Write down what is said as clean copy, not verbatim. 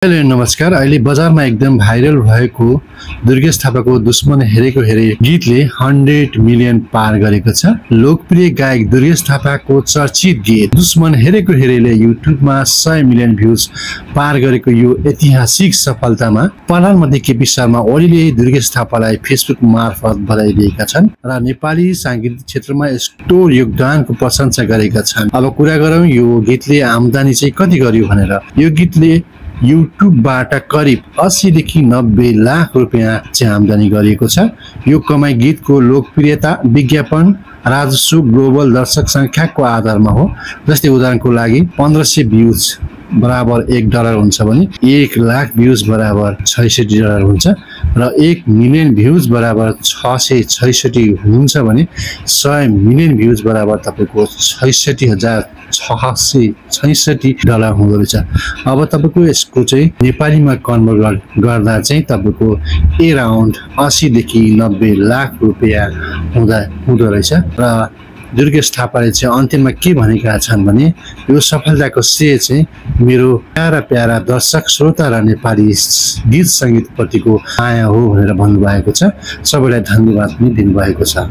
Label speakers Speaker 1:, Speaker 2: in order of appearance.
Speaker 1: Hello नमस्कार। अहिले बजारमा एकदम भाइरल भएको दुर्गेश थापाको दुश्मन हेरेको हेरे गीतले 100 मिलियन पार गरेको छ। लोकप्रिय गायक दुर्गेश थापाको चर्चित गीत दुश्मन हेरेको हेरेले युट्युबमा 100 मिलियन भ्युज पार गरेको यो ऐतिहासिक सफलतामा प्रधानमन्त्री केपी शर्मा ओलीले दुर्गेश थापालाई फेसबुक मार्फत बधाई दिएका छन् र नेपाली सांगीतिक क्षेत्रमा यस्तो योगदानको प्रशंसा गरेका छन्। अब कुरा गरौँ यो गीतले आम्दानी चाहिँ कति गर्यो भनेर। यो गीतले युट्युबबाट करिब 80 देखि 90 लाख रुपैयाँ चाहिँ आम्दानी गरिएको छ। यो कमाई गीतको लोकप्रियता, विज्ञापन, राजस्व, ग्लोबल दर्शक संख्याको आधारमा हो। जस्तै उदाहरणको लागि 1500 भ्युज बराबर $1 हुन्छ भने 1 लाख भ्युज बराबर $66 हुन्छ र 1 मिलियन भ्युज बराबर 666 हुन्छ भने 100 मिलियन भ्युज बराबर तपाईको $66,666 हुँदो रहेछ। अब तपाईको यसको चाहिँ नेपालीमा कन्भर्ट गर्दा चाहिँ तपाईको अराउन्ड 80 देखि 90 लाख रुपैयाँ हुँदो रहेछ। र दुर्गेश थापाले चाहिँ अन्त्यमा के भनेका छन् भने यो सफलताको श्रेय चाहिँ मेरो प्यारा दर्शक श्रोता र नेपाली गीत संगीत प्रतिको माया हो भनेर भन्नुभएको छ। सबैलाई धन्यवाद पनि दिनुभएको छ।